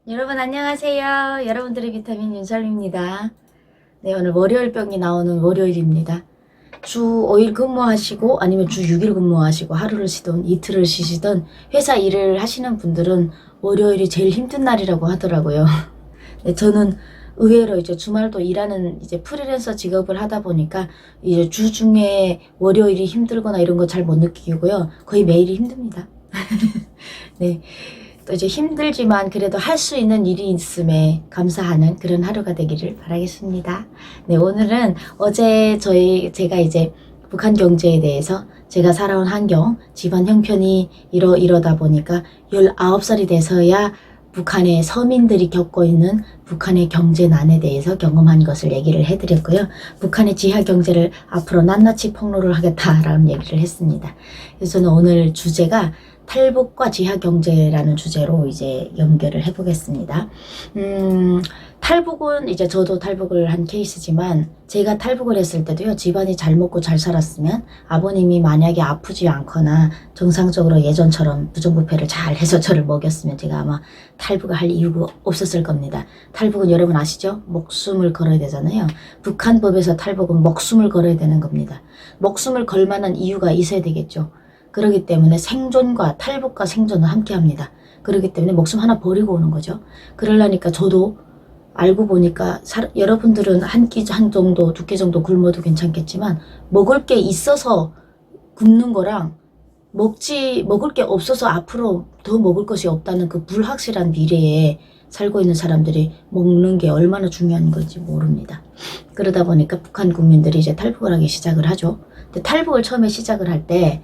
여러분 안녕하세요. 여러분들의 비타민 윤설입니다. 네, 오늘 월요일병이 나오는 월요일입니다. 주 5일 근무하시고 아니면 주 6일 근무하시고 하루를 쉬든 이틀을 쉬시든 회사 일을 하시는 분들은 월요일이 제일 힘든 날이라고 하더라고요. 네, 저는 의외로 이제 주말도 일하는 이제 프리랜서 직업을 하다 보니까 이제 주 중에 월요일이 힘들거나 이런 거 잘 못 느끼고요. 거의 매일이 힘듭니다. 네. 또 이제 힘들지만 그래도 할 수 있는 일이 있음에 감사하는 그런 하루가 되기를 바라겠습니다. 네, 오늘은 어제 제가 이제 북한 경제에 대해서 제가 살아온 환경, 집안 형편이 이러다 보니까 19살이 돼서야 북한의 서민들이 겪고 있는 북한의 경제난에 대해서 경험한 것을 얘기를 해드렸고요. 북한의 지하 경제를 앞으로 낱낱이 폭로를 하겠다라는 얘기를 했습니다. 그래서 저는 오늘 주제가 탈북과 지하경제라는 주제로 이제 연결을 해보겠습니다. 탈북은 이제 저도 탈북을 한 케이스지만 제가 탈북을 했을 때도요, 집안이 잘 먹고 잘 살았으면 아버님이 만약에 아프지 않거나 정상적으로 예전처럼 부정부패를 잘 해서 저를 먹였으면 제가 아마 탈북을 할 이유가 없었을 겁니다. 탈북은 여러분 아시죠? 목숨을 걸어야 되잖아요. 북한법에서 탈북은 목숨을 걸어야 되는 겁니다. 목숨을 걸 만한 이유가 있어야 되겠죠. 그렇기 때문에 생존과 탈북과 생존은 함께 합니다. 그렇기 때문에 목숨 하나 버리고 오는 거죠. 그러려니까 저도 알고 보니까 여러분들은 한 끼 한 정도, 두 끼 정도 굶어도 괜찮겠지만 먹을 게 있어서 굶는 거랑 먹을 게 없어서 앞으로 더 먹을 것이 없다는 그 불확실한 미래에 살고 있는 사람들이 먹는 게 얼마나 중요한 건지 모릅니다. 그러다 보니까 북한 국민들이 이제 탈북을 하기 시작을 하죠. 근데 탈북을 처음에 시작을 할때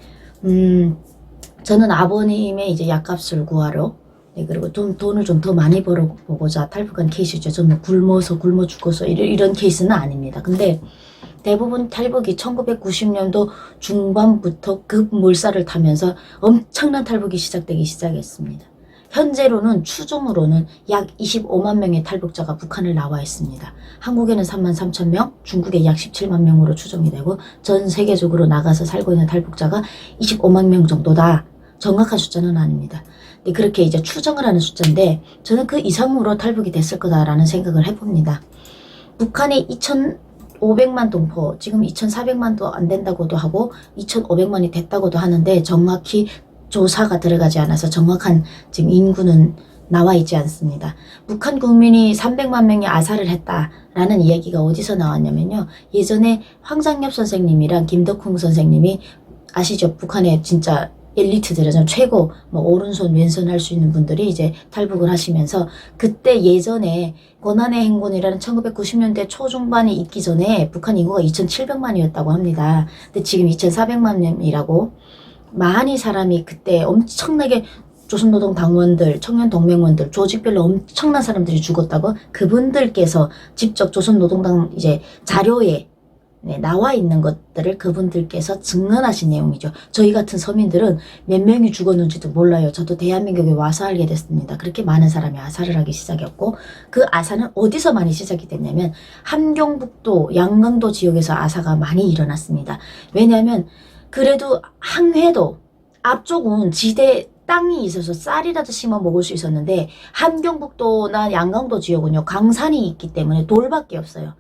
저는 아버님의 이제 약값을 구하러, 네, 그리고 돈을 좀 더 많이 벌어보고자 탈북한 케이스죠. 저는 굶어 죽어서 이런 케이스는 아닙니다. 근데 대부분 탈북이 1990년도 중반부터 급물살을 타면서 엄청난 탈북이 시작되기 시작했습니다. 현재로는 추정으로는 약 25만 명의 탈북자가 북한을 나와 있습니다. 한국에는 3만 3천 명, 중국에 약 17만 명으로 추정이 되고 전 세계적으로 나가서 살고 있는 탈북자가 25만 명 정도다. 정확한 숫자는 아닙니다. 근데 그렇게 이제 추정을 하는 숫자인데 저는 그 이상으로 탈북이 됐을 거다라는 생각을 해봅니다. 북한이 2,500만 동포, 지금 2,400만도 안 된다고도 하고 2,500만이 됐다고도 하는데 정확히 조사가 들어가지 않아서 정확한 지금 인구는 나와 있지 않습니다. 북한 국민이 300만 명이 아사를 했다라는 이야기가 어디서 나왔냐면요. 예전에 황장엽 선생님이랑 김덕훈 선생님이 아시죠? 북한의 진짜 엘리트들이죠. 최고 오른손 왼손 할 수 있는 분들이 이제 탈북을 하시면서 그때 예전에 고난의 행군이라는 1990년대 초중반이 있기 전에 북한 인구가 2,700만이었다고 합니다. 근데 지금 2,400만 명이라고 많이 사람이 그때 엄청나게 조선노동 당원들, 청년동맹원들, 조직별로 엄청난 사람들이 죽었다고 그분들께서 직접 조선노동당 이제 자료에 나와 있는 것들을 그분들께서 증언하신 내용이죠. 저희 같은 서민들은 몇 명이 죽었는지도 몰라요. 저도 대한민국에 와서 알게 됐습니다. 그렇게 많은 사람이 아사를 하기 시작했고 그 아사는 어디서 많이 시작이 됐냐면 함경북도, 양강도 지역에서 아사가 많이 일어났습니다. 왜냐하면 그래도 항해도 앞쪽은 지대 땅이 있어서 쌀이라도 심어 먹을 수 있었는데 함경북도나 양강도 지역은요 강산이 있기 때문에 돌밖에 없어요.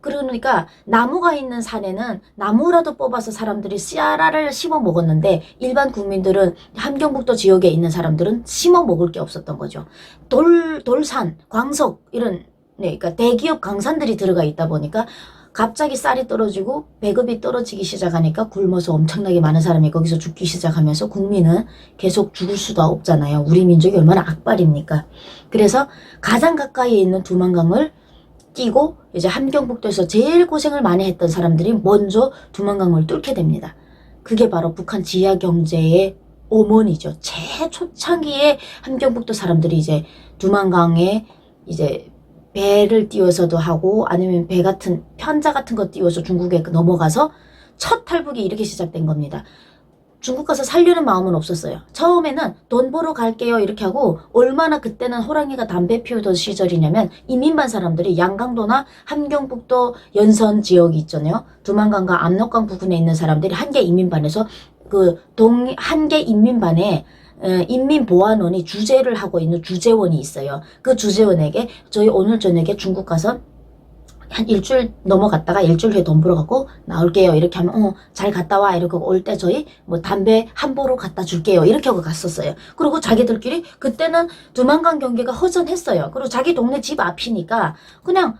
그러니까 나무가 있는 산에는 나무라도 뽑아서 사람들이 씨알을 심어 먹었는데 일반 국민들은 함경북도 지역에 있는 사람들은 심어 먹을 게 없었던 거죠. 돌산, 광석 이런 그러니까 대기업 강산들이 들어가 있다 보니까 갑자기 쌀이 떨어지고 배급이 떨어지기 시작하니까 굶어서 엄청나게 많은 사람이 거기서 죽기 시작하면서 국민은 계속 죽을 수도 없잖아요. 우리 민족이 얼마나 악발입니까? 그래서 가장 가까이에 있는 두만강을 끼고 이제 함경북도에서 제일 고생을 많이 했던 사람들이 먼저 두만강을 뚫게 됩니다. 그게 바로 북한 지하경제의 어머니죠. 최초창기에 함경북도 사람들이 이제 두만강에 이제 배를 띄워서도 하고 아니면 배 같은 편자 같은 거 띄워서 중국에 넘어가서 첫 탈북이 이렇게 시작된 겁니다. 중국 가서 살려는 마음은 없었어요. 처음에는 돈 벌어 갈게요 이렇게 하고 얼마나 그때는 호랑이가 담배 피우던 시절이냐면 이민반 사람들이 양강도나 함경북도 연선 지역이 있잖아요. 두만강과 압록강 부근에 있는 사람들이 한계 이민반에서 한계 인민반에 인민보안원이 주재를 하고 있는 주재원이 있어요. 그 주재원에게 저희 오늘 저녁에 중국 가서 한 일주일 넘어갔다가 일주일 후에 돈 벌어갖고 나올게요. 이렇게 하면 잘 갔다 와. 이렇게 올 때 저희 뭐 담배 한 보로 갖다 줄게요. 이렇게 하고 갔었어요. 그리고 자기들끼리 그때는 두만강 경계가 허전했어요. 그리고 자기 동네 집 앞이니까 그냥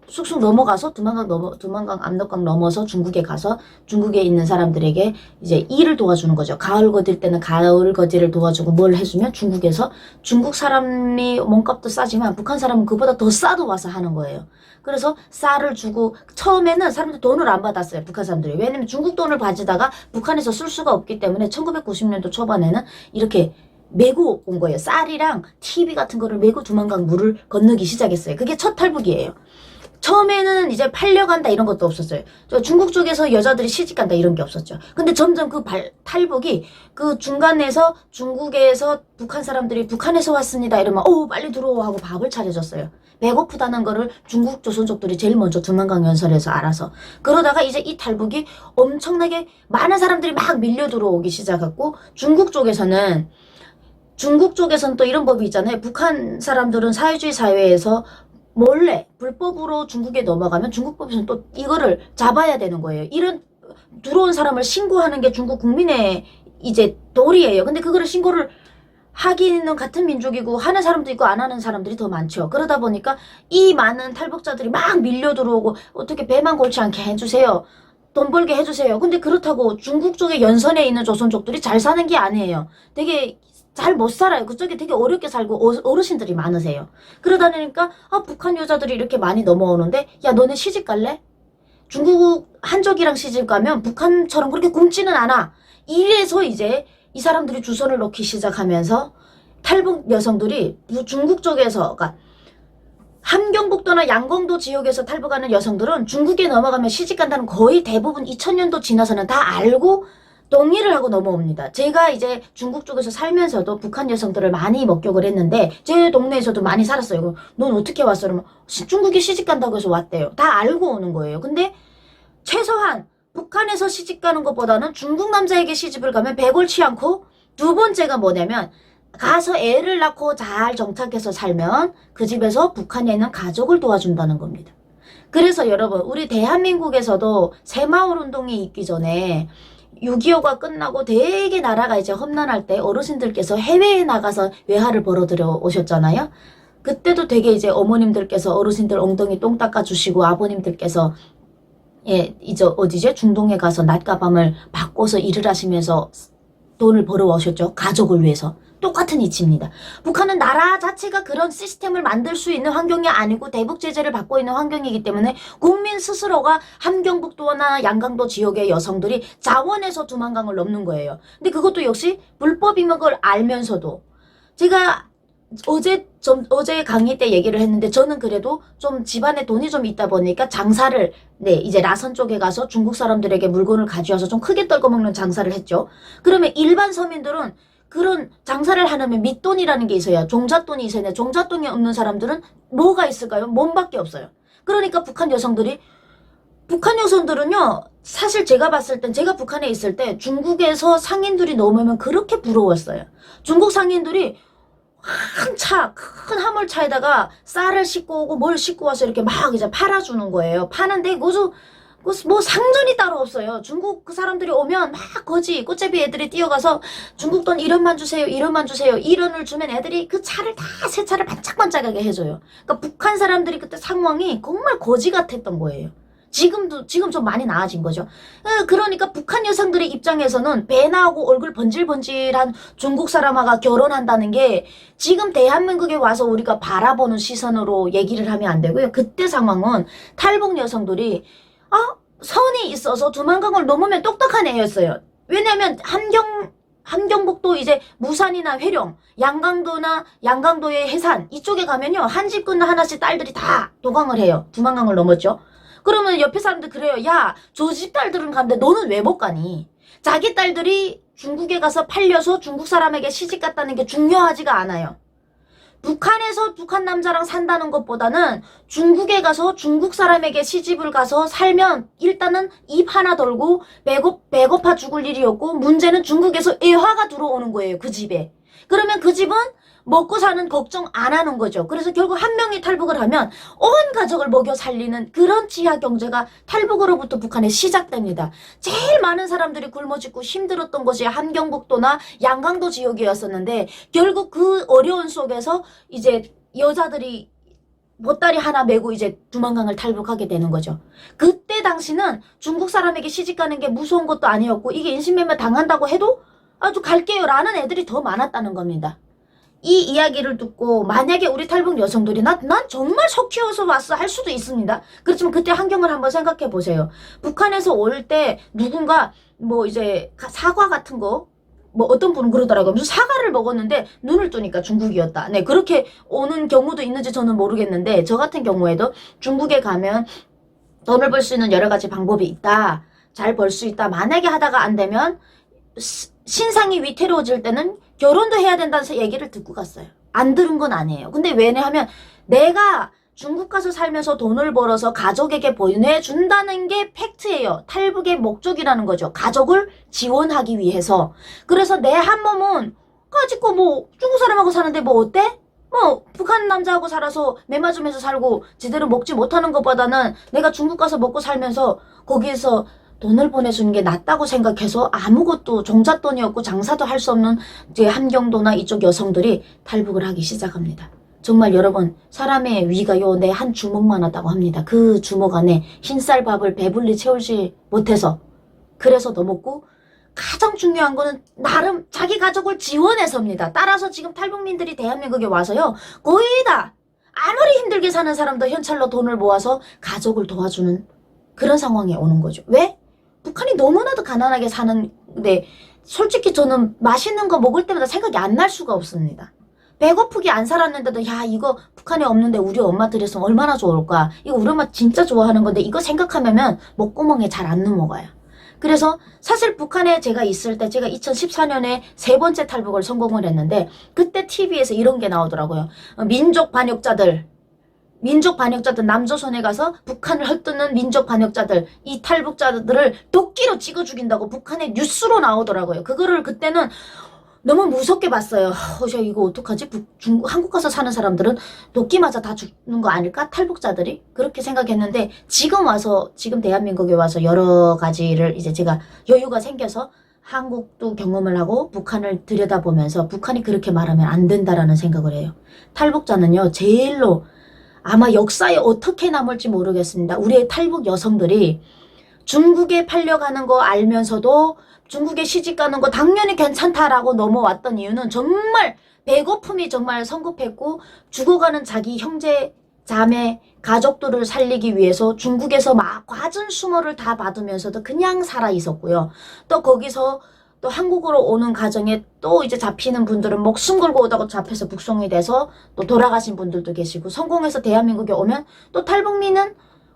쑥쑥 넘어가서 두만강 압록강 넘어서 중국에 가서 중국에 있는 사람들에게 이제 일을 도와주는 거죠. 가을 거딜 때는 가을 거딜을 도와주고 뭘 해주면 중국에서 중국 사람이 몸값도 싸지만 북한 사람은 그보다 더 싸도 와서 하는 거예요. 그래서 쌀을 주고 처음에는 사람들 돈을 안 받았어요. 북한 사람들이. 왜냐면 중국 돈을 가지다가 북한에서 쓸 수가 없기 때문에 1990년도 초반에는 이렇게 메고 온 거예요. 쌀이랑 TV 같은 거를 메고 두만강 물을 건너기 시작했어요. 그게 첫 탈북이에요. 처음에는 이제 팔려간다 이런 것도 없었어요. 저 중국 쪽에서 여자들이 시집간다 이런 게 없었죠. 근데 점점 그 탈북이 그 중간에서 중국에서 북한 사람들이 북한에서 왔습니다 이러면 빨리 들어와 하고 밥을 차려줬어요. 배고프다는 거를 중국 조선족들이 제일 먼저 두만강 연설에서 알아서 그러다가 이제 이 탈북이 엄청나게 많은 사람들이 막 밀려 들어오기 시작했고 중국 쪽에서는 또 이런 법이 있잖아요. 북한 사람들은 사회주의 사회에서 몰래 불법으로 중국에 넘어가면 중국법에서는 또 이거를 잡아야 되는 거예요. 이런 들어온 사람을 신고하는 게 중국 국민의 이제 도리예요. 근데 그거를 신고를 하기는 같은 민족이고 하는 사람도 있고 안 하는 사람들이 더 많죠. 그러다 보니까 이 많은 탈북자들이 막 밀려 들어오고 어떻게 배만 골치 않게 해주세요. 돈 벌게 해주세요. 근데 그렇다고 중국 쪽에 연선에 있는 조선족들이 잘 사는 게 아니에요. 되게 잘 못 살아요. 그쪽에 되게 어렵게 살고 어르신들이 많으세요. 그러다 보니까 북한 여자들이 이렇게 많이 넘어오는데 야 너네 시집 갈래? 중국 한족이랑 시집 가면 북한처럼 그렇게 굶지는 않아. 이래서 이제 이 사람들이 주선을 놓기 시작하면서 탈북 여성들이 중국 쪽에서 그러니까 함경북도나 양공도 지역에서 탈북하는 여성들은 중국에 넘어가면 시집 간다는 거의 대부분 2000년도 지나서는 다 알고 동의를 하고 넘어옵니다. 제가 이제 중국 쪽에서 살면서도 북한 여성들을 많이 목격을 했는데 제 동네에서도 많이 살았어요. 넌 어떻게 왔어? 그러면 중국에 시집 간다고 해서 왔대요. 다 알고 오는 거예요. 근데 최소한 북한에서 시집 가는 것보다는 중국 남자에게 시집을 가면 배골치 않고 두 번째가 뭐냐면 가서 애를 낳고 잘 정착해서 살면 그 집에서 북한에 있는 가족을 도와준다는 겁니다. 그래서 여러분 우리 대한민국에서도 새마을 운동이 있기 전에 6.25가 끝나고 되게 나라가 이제 험난할 때 어르신들께서 해외에 나가서 외화를 벌어들여 오셨잖아요. 그때도 되게 이제 어머님들께서 어르신들 엉덩이 똥 닦아주시고 아버님들께서 이제 어디죠? 중동에 가서 낮과 밤을 바꿔서 일을 하시면서 돈을 벌어오셨죠. 가족을 위해서. 똑같은 이치입니다. 북한은 나라 자체가 그런 시스템을 만들 수 있는 환경이 아니고 대북 제재를 받고 있는 환경이기 때문에 국민 스스로가 함경북도나 양강도 지역의 여성들이 자원해서 두만강을 넘는 거예요. 근데 그것도 역시 불법임을 걸 알면서도 제가 어제 강의 때 얘기를 했는데 저는 그래도 좀 집안에 돈이 좀 있다 보니까 장사를 이제 라선 쪽에 가서 중국 사람들에게 물건을 가져와서 좀 크게 떨궈먹는 장사를 했죠. 그러면 일반 서민들은 그런 장사를 하려면 밑돈이라는 게 있어야 종잣돈이 있어야 돼. 종잣돈이 없는 사람들은 뭐가 있을까요? 몸밖에 없어요. 그러니까 북한 여성들은요 사실 제가 봤을 땐 제가 북한에 있을 때 중국에서 상인들이 넘으면 그렇게 부러웠어요. 중국 상인들이 큰 화물차에다가 쌀을 싣고 오고 뭘 싣고 와서 이렇게 막 이제 팔아주는 거예요. 파는데 뭐 상전이 따로 없어요. 중국 그 사람들이 오면 막 거지 꽃제비 애들이 뛰어가서 중국 돈 1원만 주세요. 1원만 주세요. 1원을 주면 애들이 그 차를 다 새 차를 반짝반짝하게 해줘요. 그러니까 북한 사람들이 그때 상황이 정말 거지 같았던 거예요. 지금 좀 많이 나아진 거죠. 그러니까 북한 여성들의 입장에서는 배 나오고 얼굴 번질번질한 중국 사람하고 결혼한다는 게 지금 대한민국에 와서 우리가 바라보는 시선으로 얘기를 하면 안 되고요. 그때 상황은 탈북 여성들이 선이 있어서 두만강을 넘으면 똑똑한 애였어요. 왜냐면 함경북도 이제 무산이나 회룡, 양강도의 해산 이쪽에 가면요 한 집 끊는 하나씩 딸들이 다 도강을 해요. 두만강을 넘었죠. 그러면 옆에 사람들 그래요. 야, 저 집 딸들은 가는데 너는 왜 못 가니? 자기 딸들이 중국에 가서 팔려서 중국 사람에게 시집 갔다는 게 중요하지가 않아요. 북한에서 북한 남자랑 산다는 것보다는 중국에 가서 중국 사람에게 시집을 가서 살면 일단은 입 하나 덜고 배고파 죽을 일이 없고 문제는 중국에서 애화가 들어오는 거예요. 그 집에. 그러면 그 집은 먹고 사는 걱정 안 하는 거죠. 그래서 결국 한 명이 탈북을 하면 온 가족을 먹여 살리는 그런 지하 경제가 탈북으로부터 북한에 시작됩니다. 제일 많은 사람들이 굶어 죽고 힘들었던 곳이 함경북도나 양강도 지역이었었는데 결국 그 어려운 속에서 이제 여자들이 보따리 하나 메고 이제 두만강을 탈북하게 되는 거죠. 그때 당시는 중국 사람에게 시집가는 게 무서운 것도 아니었고 이게 인신매매 당한다고 해도 아주 갈게요 라는 애들이 더 많았다는 겁니다. 이 이야기를 듣고 만약에 우리 탈북 여성들이 난 정말 속 키워서 왔어 할 수도 있습니다. 그렇지만 그때 환경을 한번 생각해 보세요. 북한에서 올 때 누군가 뭐 이제 사과 같은 거 뭐 어떤 분은 그러더라고요. 무슨 사과를 먹었는데 눈을 뜨니까 중국이었다. 네, 그렇게 오는 경우도 있는지 저는 모르겠는데 저 같은 경우에도 중국에 가면 돈을 벌 수 있는 여러 가지 방법이 있다. 잘 벌 수 있다. 만약에 하다가 안 되면 신상이 위태로워질 때는 결혼도 해야 된다는 얘기를 듣고 갔어요. 안 들은 건 아니에요. 근데 왜냐하면 내가 중국 가서 살면서 돈을 벌어서 가족에게 보내준다는 게 팩트예요. 탈북의 목적이라는 거죠. 가족을 지원하기 위해서. 그래서 내 한 몸은 가지고 뭐 중국 사람하고 사는데 뭐 어때? 뭐 북한 남자하고 살아서 매 맞으면서 살고 제대로 먹지 못하는 것보다는 내가 중국 가서 먹고 살면서 거기에서 돈을 보내주는 게 낫다고 생각해서 아무것도 종잣돈이었고 장사도 할 수 없는 이제 함경도나 이쪽 여성들이 탈북을 하기 시작합니다. 정말 여러분 사람의 위가 요 내 한 주먹만 하다고 합니다. 그 주먹 안에 흰쌀밥을 배불리 채우지 못해서 그래서 더 먹고 가장 중요한 거는 나름 자기 가족을 지원해서입니다. 따라서 지금 탈북민들이 대한민국에 와서요 거의 다 아무리 힘들게 사는 사람도 현찰로 돈을 모아서 가족을 도와주는 그런 상황에 오는 거죠. 왜? 북한이 너무나도 가난하게 사는데 솔직히 저는 맛있는 거 먹을 때마다 생각이 안 날 수가 없습니다. 배고프게 안 살았는데도 야 이거 북한에 없는데 우리 엄마 드렸으면 얼마나 좋을까. 이거 우리 엄마 진짜 좋아하는 건데 이거 생각하면 목구멍에 잘 안 넘어가요. 그래서 사실 북한에 제가 있을 때 제가 2014년에 세 번째 탈북을 성공을 했는데 그때 TV에서 이런 게 나오더라고요. 민족 반역자들 남조선에 가서 북한을 헐뜯는 민족 반역자들 이 탈북자들을 도끼로 찍어 죽인다고 북한의 뉴스로 나오더라고요. 그거를 그때는 너무 무섭게 봤어요. 이거 어떡하지? 한국 가서 사는 사람들은 도끼 맞아 다 죽는 거 아닐까? 탈북자들이? 그렇게 생각했는데 지금 대한민국에 와서 여러 가지를 이제 제가 여유가 생겨서 한국도 경험을 하고 북한을 들여다보면서 북한이 그렇게 말하면 안 된다라는 생각을 해요. 탈북자는요, 제일로 아마 역사에 어떻게 남을지 모르겠습니다. 우리의 탈북 여성들이 중국에 팔려가는 거 알면서도 중국에 시집가는 거 당연히 괜찮다라고 넘어왔던 이유는 정말 배고픔이 정말 성급했고 죽어가는 자기 형제, 자매, 가족들을 살리기 위해서 중국에서 막 과준 수모를 다 받으면서도 그냥 살아 있었고요. 또 거기서 또 한국으로 오는 가정에 또 이제 잡히는 분들은 목숨 걸고 오다가 잡혀서 북송이 돼서 또 돌아가신 분들도 계시고 성공해서 대한민국에 오면 또 탈북민은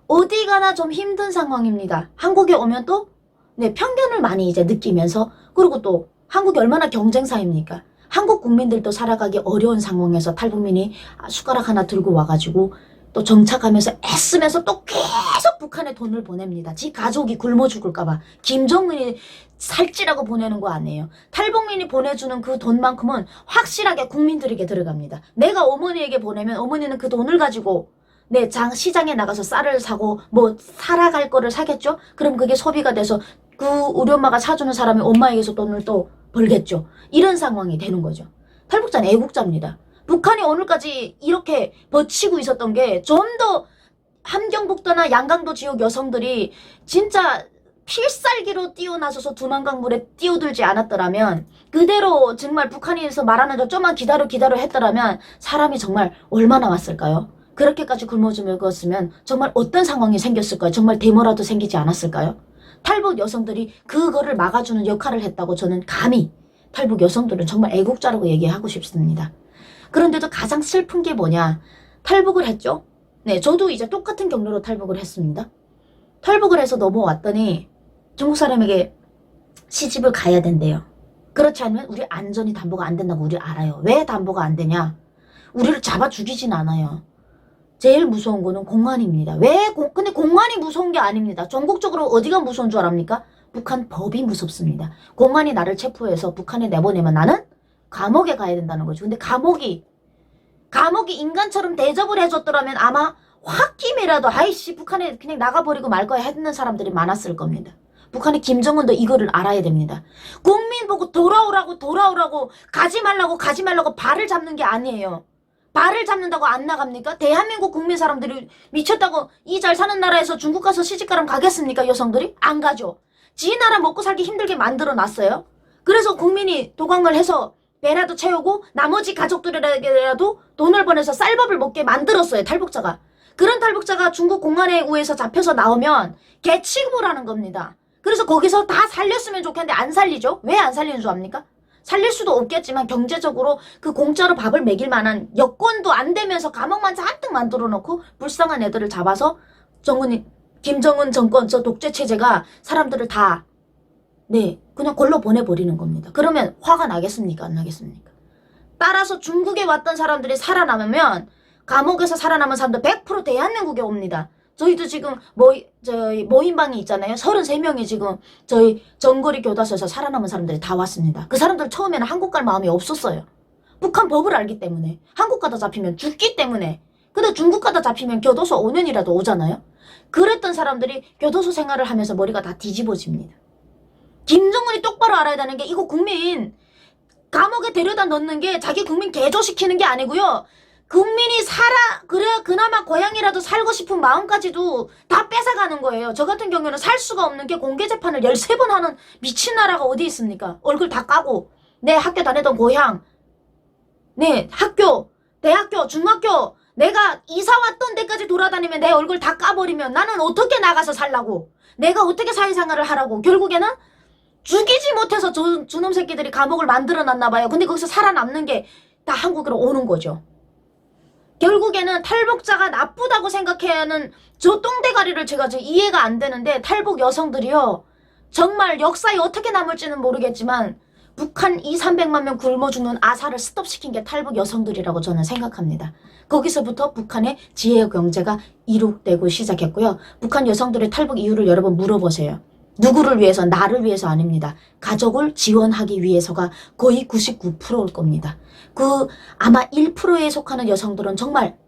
어디 가나 좀 힘든 상황입니다. 한국에 오면 또 네, 편견을 많이 이제 느끼면서 그리고 또 한국이 얼마나 경쟁사입니까? 한국 국민들도 살아가기 어려운 상황에서 탈북민이 숟가락 하나 들고 와가지고 또 정착하면서 애쓰면서 또 계속 북한에 돈을 보냅니다. 지 가족이 굶어 죽을까봐. 김정은이 살찌라고 보내는 거 아니에요. 탈북민이 보내주는 그 돈만큼은 확실하게 국민들에게 들어갑니다. 내가 어머니에게 보내면 어머니는 그 돈을 가지고 네, 시장에 나가서 쌀을 사고 뭐 살아갈 거를 사겠죠? 그럼 그게 소비가 돼서 그 우리 엄마가 사주는 사람이 엄마에게서 돈을 또 벌겠죠. 이런 상황이 되는 거죠. 탈북자는 애국자입니다. 북한이 오늘까지 이렇게 버티고 있었던 게 좀 더 함경북도나 양강도 지역 여성들이 진짜 필살기로 뛰어나서서 두만강물에 뛰어들지 않았더라면 그대로 정말 북한에서 말하는 거 좀만 기다려 했더라면 사람이 정말 얼마나 왔을까요? 그렇게까지 굶어 죽었으면 정말 어떤 상황이 생겼을까요? 정말 데모라도 생기지 않았을까요? 탈북 여성들이 그거를 막아주는 역할을 했다고 저는 감히 탈북 여성들은 정말 애국자라고 얘기하고 싶습니다. 그런데도 가장 슬픈 게 뭐냐? 탈북을 했죠? 네, 저도 이제 똑같은 경로로 탈북을 했습니다. 탈북을 해서 넘어왔더니 중국 사람에게 시집을 가야 된대요. 그렇지 않으면 우리 안전이 담보가 안 된다고 우리 알아요. 왜 담보가 안 되냐? 우리를 잡아 죽이진 않아요. 제일 무서운 거는 공안입니다. 근데 공안이 무서운 게 아닙니다. 전국적으로 어디가 무서운 줄 알합니까? 북한 법이 무섭습니다. 공안이 나를 체포해서 북한에 내보내면 나는 감옥에 가야 된다는 거죠. 근데 감옥이 인간처럼 대접을 해줬더라면 아마 홧김이라도 아이씨 북한에 그냥 나가버리고 말 거야 했는 사람들이 많았을 겁니다. 북한의 김정은도 이거를 알아야 됩니다. 국민 보고 돌아오라고 가지 말라고 발을 잡는 게 아니에요. 발을 잡는다고 안 나갑니까? 대한민국 국민 사람들이 미쳤다고 이 잘 사는 나라에서 중국 가서 시집가람 가겠습니까? 여성들이? 안 가죠. 지 나라 먹고 살기 힘들게 만들어 놨어요. 그래서 국민이 도강을 해서 배라도 채우고 나머지 가족들에게라도 돈을 보내서 쌀밥을 먹게 만들었어요. 탈북자가. 그런 탈북자가 중국 공안에 의해서 잡혀서 나오면 개 취급을 하는 겁니다. 그래서 거기서 다 살렸으면 좋겠는데 안 살리죠? 왜 안 살리는 줄 압니까? 살릴 수도 없겠지만 경제적으로 그 공짜로 밥을 먹일 만한 여건도 안 되면서 감옥만 잔뜩 만들어 놓고 불쌍한 애들을 잡아서 김정은 정권 저 독재 체제가 사람들을 다 그냥 골로 보내버리는 겁니다. 그러면 화가 나겠습니까? 안 나겠습니까? 따라서 중국에 왔던 사람들이 살아남으면 감옥에서 살아남은 사람들 100% 대한민국에 옵니다. 저희도 지금 저희 모임방이 있잖아요. 33명이 지금 저희 정거리 교도소에서 살아남은 사람들이 다 왔습니다. 그 사람들 처음에는 한국 갈 마음이 없었어요. 북한 법을 알기 때문에. 한국 가다 잡히면 죽기 때문에. 근데 중국 가다 잡히면 교도소 5년이라도 오잖아요. 그랬던 사람들이 교도소 생활을 하면서 머리가 다 뒤집어집니다. 김정은이 똑바로 알아야 되는 게 이거 국민 감옥에 데려다 넣는 게 자기 국민 개조시키는 게 아니고요. 국민이 그래야 그나마 고향이라도 살고 싶은 마음까지도 다 뺏어가는 거예요. 저 같은 경우는 살 수가 없는 게 공개재판을 13번 하는 미친 나라가 어디 있습니까? 얼굴 다 까고 내 학교 다니던 고향 학교, 대학교, 중학교 내가 이사 왔던 데까지 돌아다니면 내 얼굴 다 까버리면 나는 어떻게 나가서 살라고 내가 어떻게 사회생활을 하라고 결국에는 죽이지 못해서 저놈 새끼들이 감옥을 만들어놨나 봐요. 근데 거기서 살아남는 게 다 한국으로 오는 거죠. 결국에는 탈북자가 나쁘다고 생각해야 하는 저 똥대가리를 제가 이해가 안 되는데 탈북 여성들이요. 정말 역사에 어떻게 남을지는 모르겠지만 북한 200~300만 명 굶어 죽는 아사를 스톱시킨 게 탈북 여성들이라고 저는 생각합니다. 거기서부터 북한의 지혜 경제가 이룩되고 시작했고요. 북한 여성들의 탈북 이유를 여러 번 물어보세요. 누구를 위해서? 나를 위해서 아닙니다. 가족을 지원하기 위해서가 거의 99%일 겁니다. 아마 1%에 속하는 여성들은 정말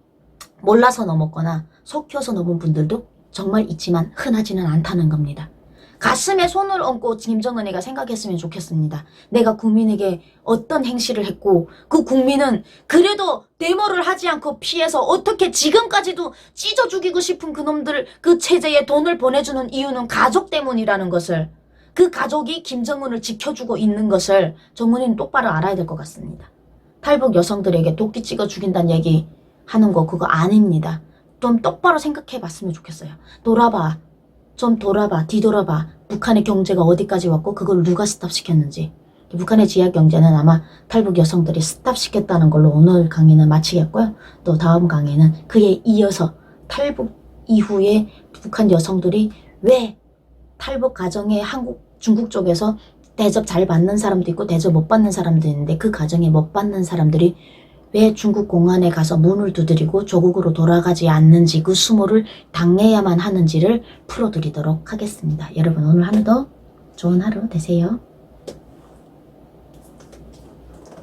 몰라서 넘었거나 속여서 넘은 분들도 정말 있지만 흔하지는 않다는 겁니다. 가슴에 손을 얹고 김정은이가 생각했으면 좋겠습니다. 내가 국민에게 어떤 행실을 했고 그 국민은 그래도 데모를 하지 않고 피해서 어떻게 지금까지도 찢어 죽이고 싶은 그놈들 그 체제에 돈을 보내주는 이유는 가족 때문이라는 것을 그 가족이 김정은을 지켜주고 있는 것을 정은이는 똑바로 알아야 될 것 같습니다. 탈북 여성들에게 도끼 찍어 죽인다는 얘기 하는 거 그거 아닙니다. 좀 똑바로 생각해 봤으면 좋겠어요. 좀 뒤돌아봐. 북한의 경제가 어디까지 왔고 그걸 누가 스탑시켰는지. 북한의 지하 경제는 아마 탈북 여성들이 스탑시켰다는 걸로 오늘 강의는 마치겠고요. 또 다음 강의는 그에 이어서 탈북 이후에 북한 여성들이 왜 탈북 가정에 중국 쪽에서 대접 잘 받는 사람도 있고 대접 못 받는 사람도 있는데 그 가정에 못 받는 사람들이 왜 중국 공안에 가서 문을 두드리고 조국으로 돌아가지 않는지 그 수모를 당해야만 하는지를 풀어드리도록 하겠습니다. 여러분 오늘 하루도 좋은 하루 되세요.